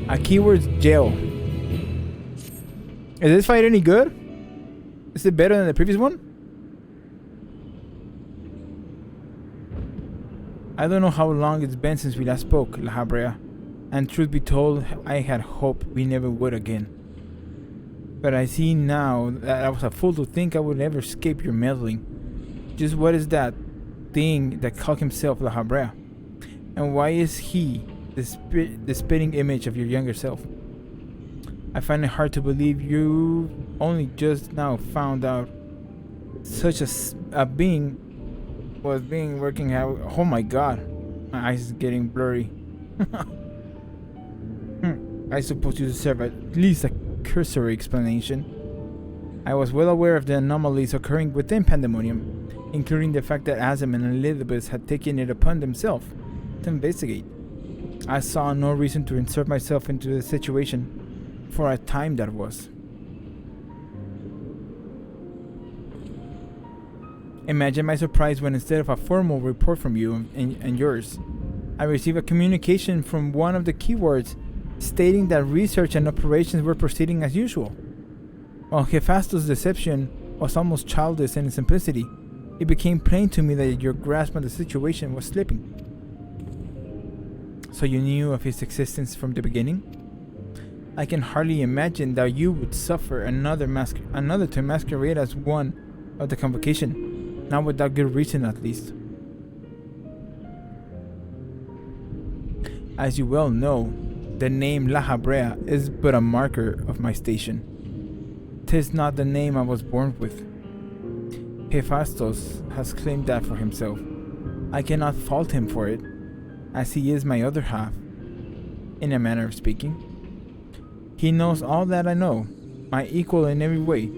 A keyword's jail. Is this fight any good? Is it better than the previous one? I don't know how long it's been since we last spoke, La Habrea, and truth be told, I had hoped we never would again. But I see now that I was a fool to think I would ever escape your meddling. Just what is that thing that called himself La Habrea? And why is he the spitting image of your younger self? I find it hard to believe you only just now found out such a being was being working out. Oh my god, my eyes is getting blurry. I suppose you deserve at least a cursory explanation. I was well aware of the anomalies occurring within Pandaemonium, including the fact that Azam and Elizabeth had taken it upon themselves to investigate. I saw no reason to insert myself into the situation for a time that was. Imagine my surprise when instead of a formal report from you and yours, I received a communication from one of the keywords stating that research and operations were proceeding as usual. While Hephaestus' deception was almost childish in its simplicity, it became plain to me that your grasp of the situation was slipping. So you knew of his existence from the beginning? I can hardly imagine that you would suffer another to masquerade as one of the convocation, not without good reason at least. As you well know, the name La Habrea is but a marker of my station. 'Tis not the name I was born with. Hephaestus has claimed that for himself. I cannot fault him for it, as he is my other half, in a manner of speaking. He knows all that I know, my equal in every way,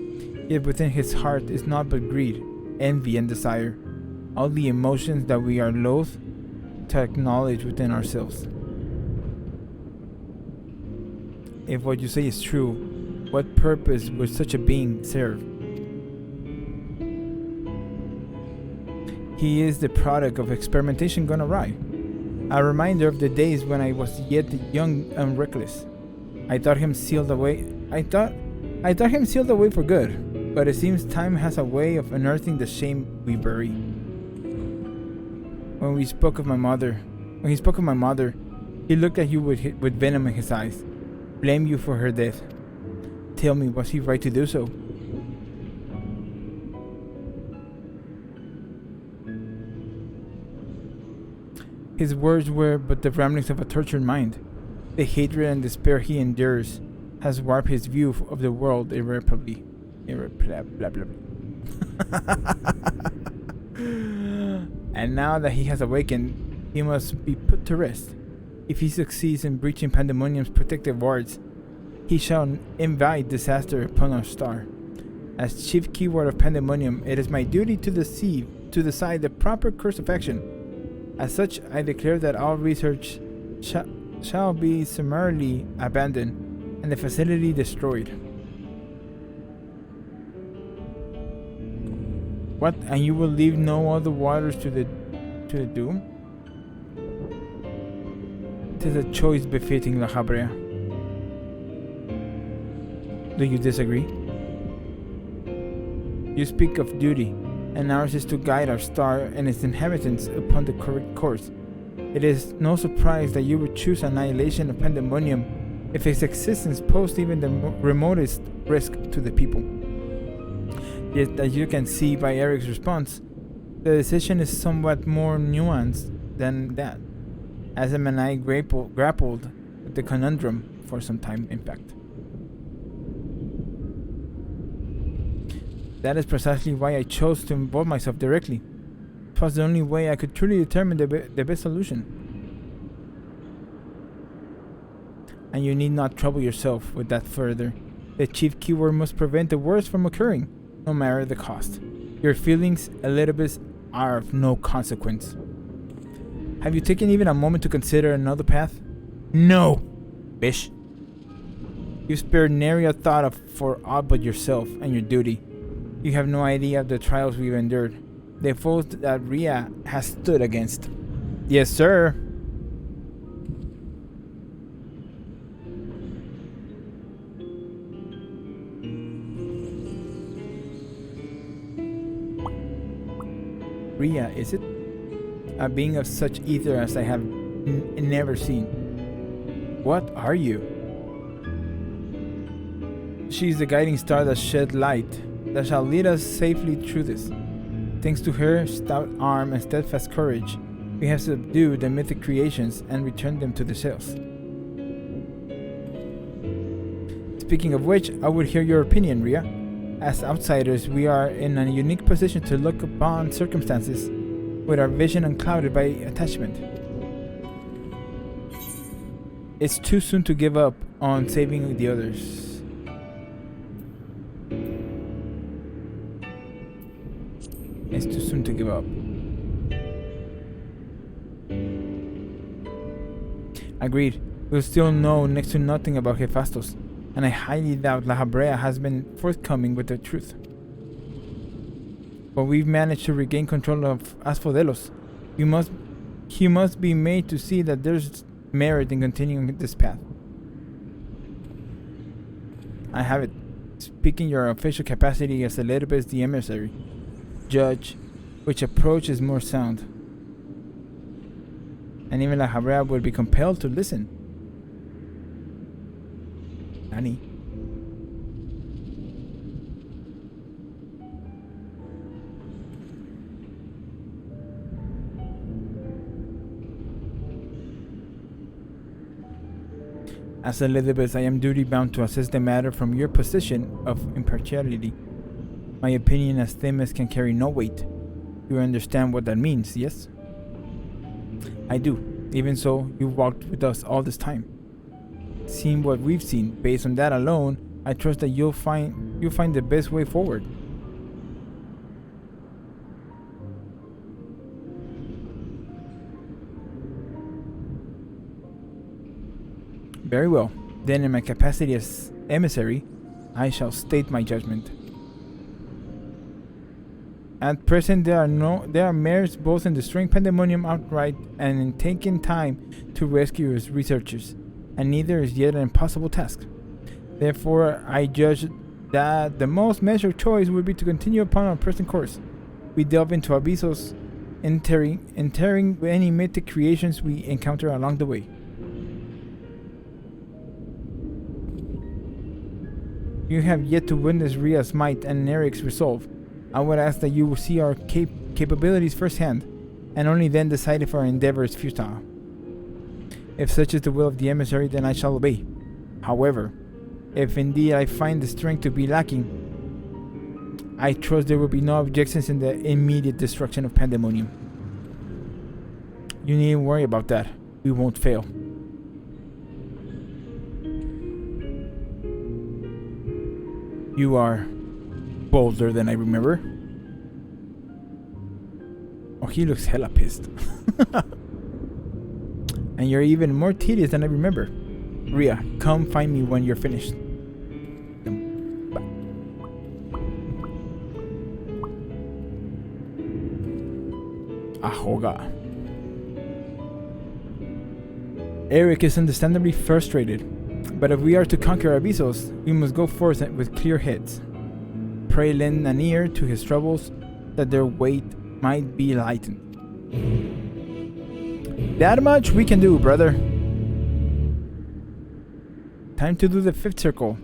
yet within his heart is naught but greed, envy, and desire, all the emotions that we are loath to acknowledge within ourselves. If what you say is true, what purpose would such a being serve? He is the product of experimentation gone awry, a reminder of the days when I was yet young and reckless. I thought him sealed away for good, but it seems time has a way of unearthing the shame we bury. When he spoke of my mother, he looked at you with venom in his eyes, blamed you for her death. Tell me, was he right to do so? His words were but the ramblings of a tortured mind. The hatred and despair he endures has warped his view of the world irreparably. And now that he has awakened, he must be put to rest. If he succeeds in breaching Pandaemonium's protective wards, he shall invite disaster upon our star. As chief keyword of Pandaemonium, it is my duty to decide the proper course of action. As such, I declare that all research shall be summarily abandoned and the facility destroyed. What? And you will leave no other waters to the doom? 'Tis a choice befitting La Habrea. Do you disagree? You speak of duty, and ours is to guide our star and its inhabitants upon the correct course. It is no surprise that you would choose annihilation of Pandaemonium if its existence posed even the remotest risk to the people. Yet, as you can see by Eric's response, the decision is somewhat more nuanced than that. Azam and I grappled with the conundrum for some time, in fact. That is precisely why I chose to involve myself directly. It was the only way I could truly determine the best solution. And you need not trouble yourself with that further. The chief keyword must prevent the worst from occurring, no matter the cost. Your feelings, Elizabeth, are of no consequence. Have you taken even a moment to consider another path? No, bish. You spared nary a thought for aught but yourself and your duty. You have no idea of the trials we've endured, the foes that Rhea has stood against. Yes, sir. Rhea, is it? A being of such ether as I have never seen. What are you? She is the guiding star that shed light, that shall lead us safely through this. Thanks to her stout arm and steadfast courage, we have subdued the mythic creations and returned them to the cells. Speaking of which, I would hear your opinion, Rhea. As outsiders, we are in a unique position to look upon circumstances with our vision unclouded by attachment. It's too soon to give up on saving the others. It's too soon to give up. Agreed. We'll still know next to nothing about Hephaestus, and I highly doubt La Habrea has been forthcoming with the truth. But we've managed to regain control of Asphodelos. He must be made to see that there's merit in continuing this path. I have it. Speaking your official capacity as Elizabeth the emissary, judge which approach is more sound. And even La Habrea would be compelled to listen. Nani? As Elizabeth, I am duty-bound to assess the matter from your position of impartiality. My opinion as Themis can carry no weight. You understand what that means, yes? I do. Even so, you've walked with us all this time. Seeing what we've seen, based on that alone, I trust that you'll find the best way forward. Very well. Then in my capacity as emissary, I shall state my judgment. At present there are merits both in destroying Pandaemonium outright and in taking time to rescue its researchers, and neither is yet an impossible task. Therefore, I judge that the most measured choice would be to continue upon our present course. We delve into Abyssos, entering any mythic creations we encounter along the way. You have yet to witness Rhea's might and Eric's resolve. I would ask that you will see our capabilities firsthand, and only then decide if our endeavor is futile. If such is the will of the emissary, then I shall obey. However, if indeed I find the strength to be lacking, I trust there will be no objections in the immediate destruction of Pandaemonium. You needn't worry about that. We won't fail. You are bolder than I remember. Oh, he looks hella pissed. And you're even more tedious than I remember. Rhea, come find me when you're finished. Ahoga. Eric is understandably frustrated, but if we are to conquer Abyssos, we must go forth with clear heads. Pray lend an ear to his troubles, that their weight might be lightened. That much we can do, brother. Time to do the fifth circle.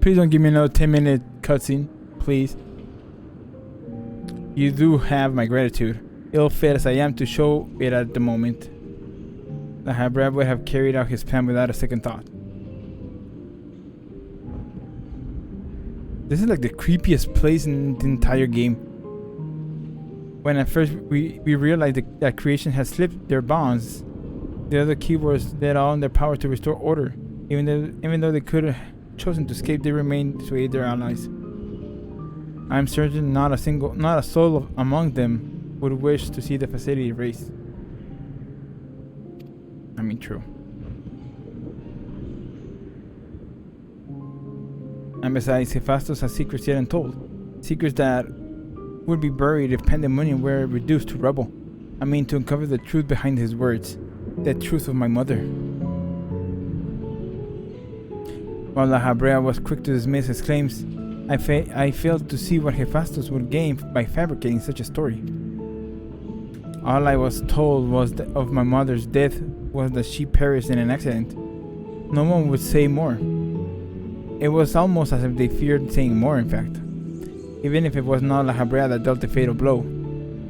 Please don't give me another 10-minute cutscene, please. You do have my gratitude, ill-fit as I am to show it at the moment. The Habrea would have carried out his plan without a second thought. This is like the creepiest place in the entire game. When at first we realized that creation had slipped their bonds, the other keywords let all in their power to restore order. Even though they could have chosen to escape, they remained to aid their allies. I am certain not a soul among them would wish to see the facility erased. I mean, true. And besides, Hephaestus has secrets yet untold. Secrets that would be buried if Pandaemonium were reduced to rubble. I mean, to uncover the truth behind his words. The truth of my mother. While La Habrea was quick to dismiss his claims, I failed to see what Hephaestus would gain by fabricating such a story. All I was told of my mother's death was that she perished in an accident. No one would say more. It was almost as if they feared saying more, in fact. Even if it was not La Habrea that dealt the fatal blow.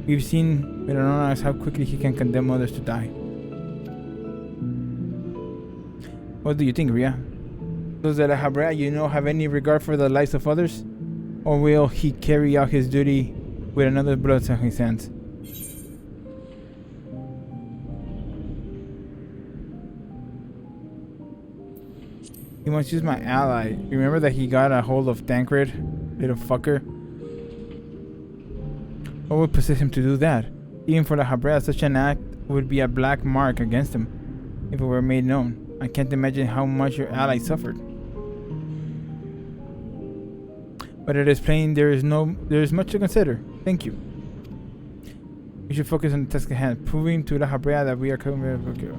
We've seen with our own eyes how quickly he can condemn others to die. What do you think, Ria? Does the La Habrea, have any regard for the lives of others? Or will he carry out his duty with another blood on his hands? He wants to use my ally. Remember that he got a hold of Tancred? Little fucker. What would possess him to do that? Even for La Habrea, such an act would be a black mark against him if it were made known. I can't imagine how much your ally suffered. But it is plain there is much to consider. Thank you. We should focus on the task at hand, proving to La Habrea that we are committed.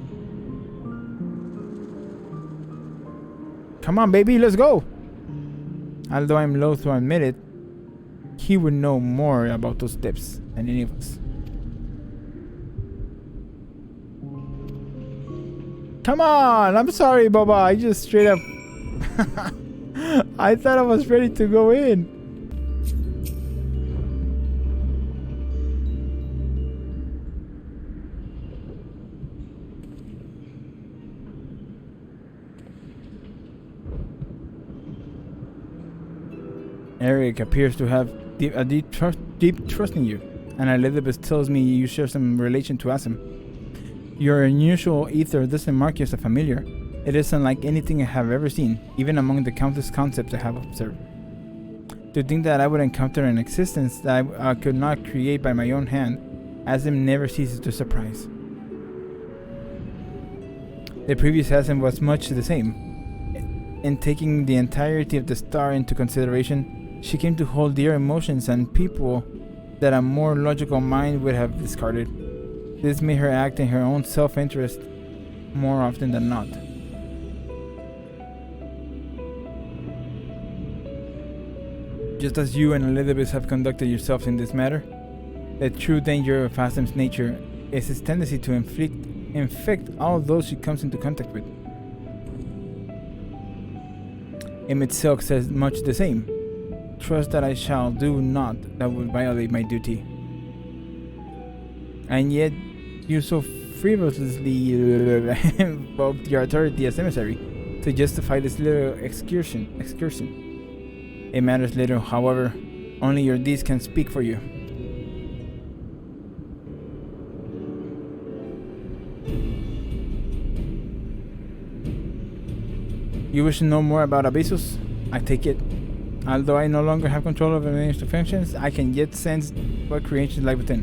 Come on, baby, let's go! Although I'm loath to admit it, he would know more about those steps than any of us. Come on! I'm sorry, Baba. I just straight up... I thought I was ready to go in. Eric appears to have a deep trust in you, and Elizabeth tells me you share some relation to Asim. Your unusual ether doesn't mark you as a familiar. It is unlike anything I have ever seen, even among the countless concepts I have observed. To think that I would encounter an existence that I could not create by my own hand, Asim never ceases to surprise. The previous Asim was much the same. In taking the entirety of the star into consideration, she came to hold dear emotions and people that a more logical mind would have discarded. This made her act in her own self-interest more often than not. Just as you and Elizabeth have conducted yourselves in this matter, the true danger of Asim's nature is his tendency to infect all those she comes into contact with. Emmett Silk says much the same. Trust that I shall do naught that would violate my duty. And yet, you so frivolously invoked your authority as emissary to justify this little excursion. It matters little, however. Only your deeds can speak for you. You wish to know more about Abyssos? I take it. Although I no longer have control over the functions, I can yet sense what creations lie within.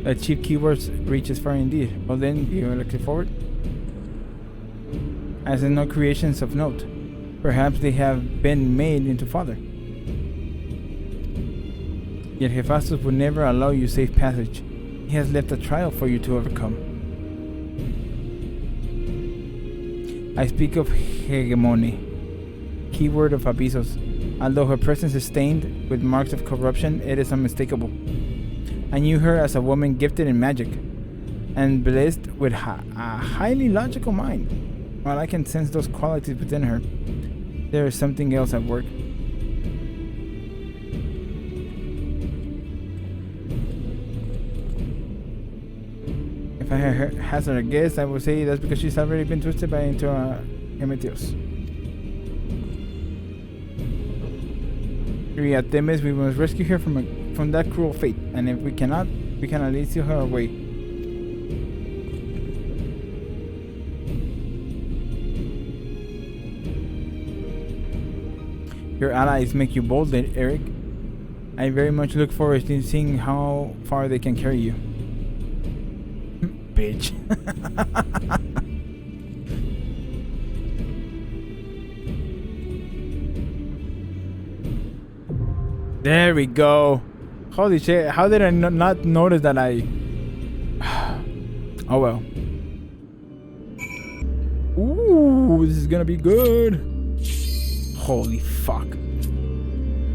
The chief keywords reach as far indeed. Well then, you look forward? As in no creations of note. Perhaps they have been made into fodder. Yet Hephaestus would never allow you safe passage. He has left a trial for you to overcome. I speak of Hegemone, keyword of Abyssos. Although her presence is stained with marks of corruption, it is unmistakable. I knew her as a woman gifted in magic and blessed with a highly logical mind. While I can sense those qualities within her, there is something else at work. If I hazard a guess, I would say that's because she's already been twisted into Emetheus. Ria Temes, we must rescue her from that cruel fate, and if we cannot, we can at least seal her away. Your allies make you bold, Eric. I very much look forward to seeing how far they can carry you. Bitch. There we go. Holy shit, how did I not notice that Oh well. Ooh. Ooh, this is gonna be good. Holy fuck.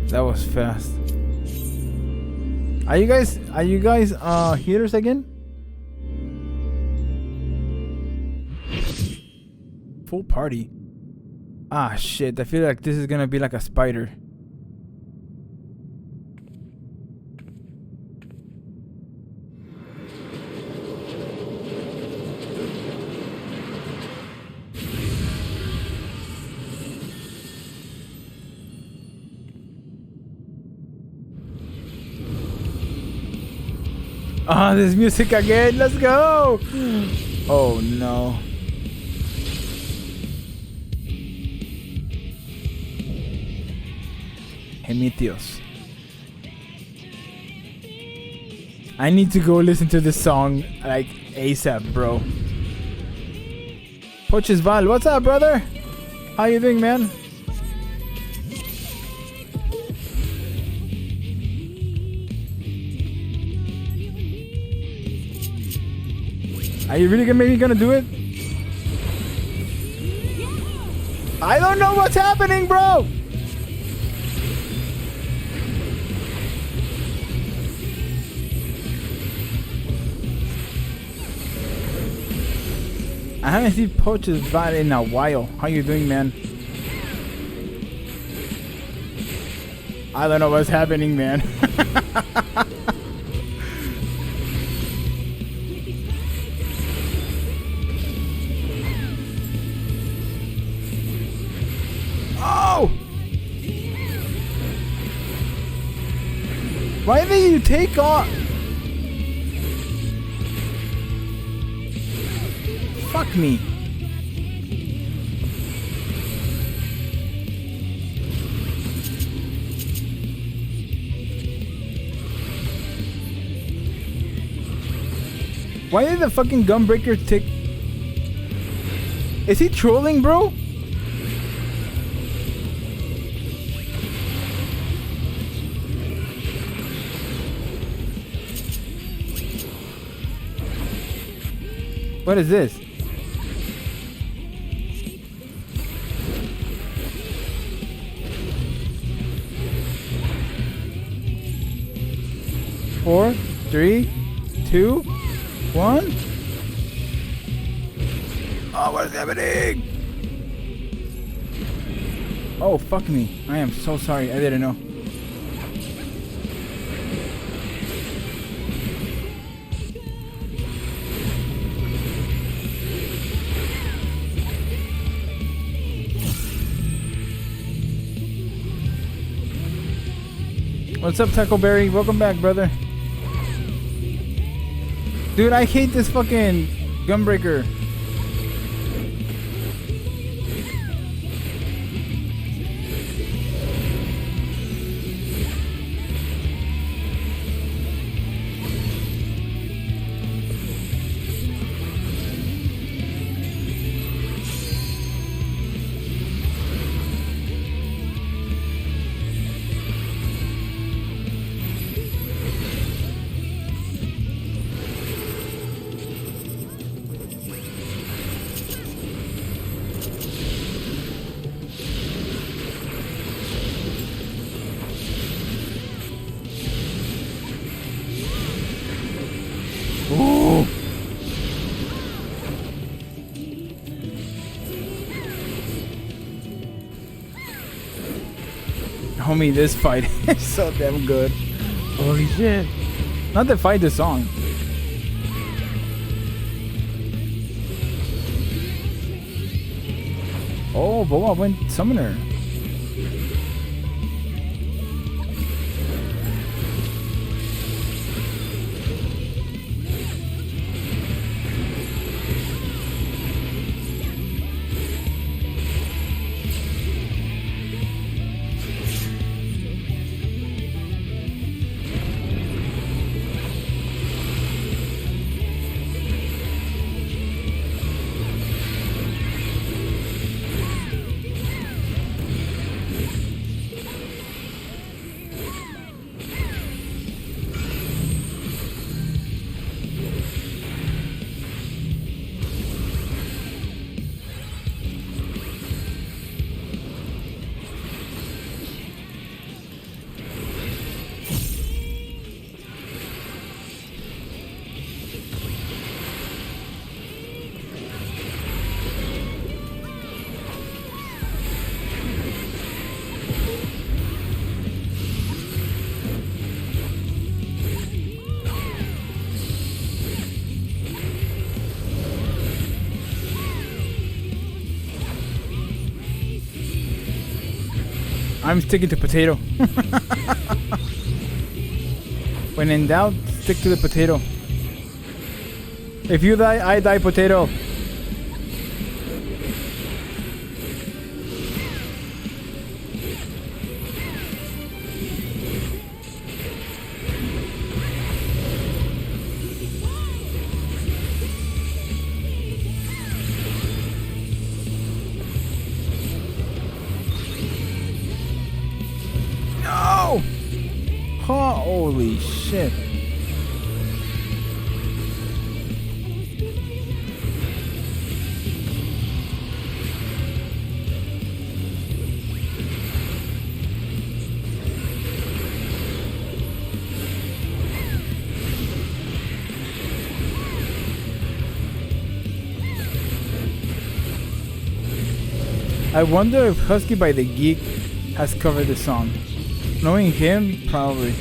That was fast. Are you guys healers again? Full party. Ah shit, I feel like this is gonna be like a spider. Ah, this music again, let's go! Oh no. Hemitios. I need to go listen to this song like ASAP, bro. Poches Val, what's up, brother? How you doing, man? Are you really gonna do it? I don't know what's happening, bro. I haven't seen Poches Val in a while. How you doing, man? I don't know what's happening, man. Oh! Why did you take off? Fuck me. Why did the fucking gunbreaker take? Is he trolling, bro? What is this? Four, 3, 2, 1. Oh, what is happening? Oh, fuck me. I am so sorry. I didn't know. What's up, Taco Berry? Welcome back, brother. Dude, I hate this fucking gunbreaker. Ooh. Homie, this fight is so damn good. Holy shit. Not the fight, the song. Oh, Boa went summoner. I'm sticking to potato. When in doubt, stick to the potato. If you die, I die potato. No! Holy shit. I wonder if Husky by the Geek has covered the song. Knowing him, probably.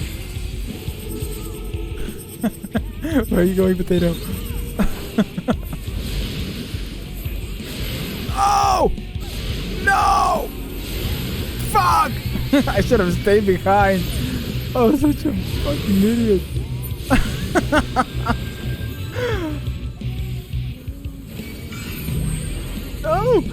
Where are you going, potato? Oh! No! Fuck! I should have stayed behind. I was such a fucking idiot. Oh!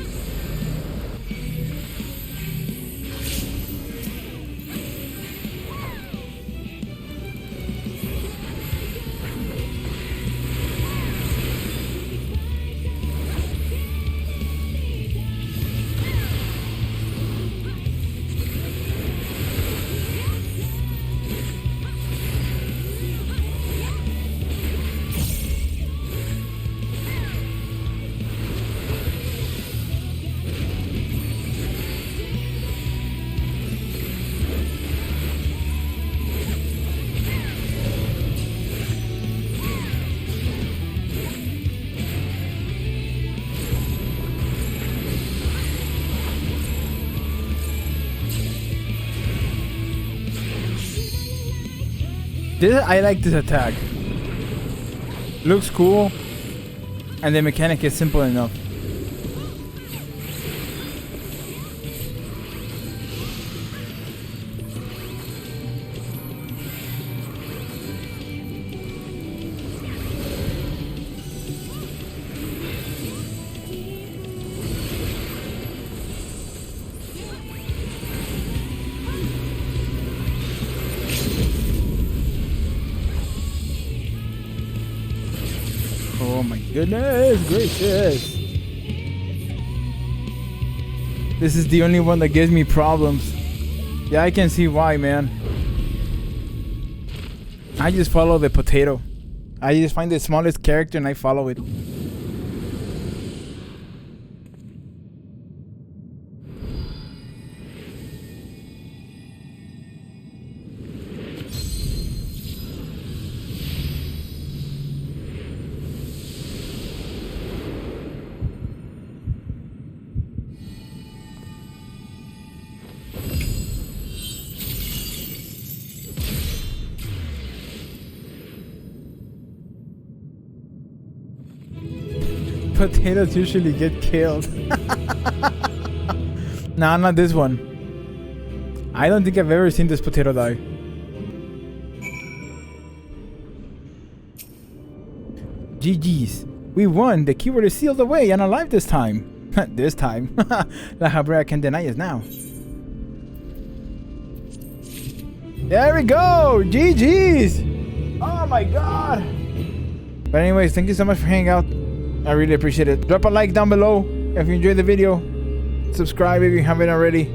I like this attack. Looks cool, and the mechanic is simple enough. Oh my goodness gracious. This is the only one that gives me problems. Yeah, I can see why, man. I just follow the potato. I just find the smallest character and I follow it. Potatoes usually get killed. Nah, not this one. I don't think I've ever seen this potato die. GG's. We won. The keyword is sealed away and alive this time. This time. La Habrea can deny us now. There we go. GG's. Oh my god. But anyways, thank you so much for hanging out. I really appreciate it. Drop a like down below if you enjoyed the video. Subscribe if you haven't already.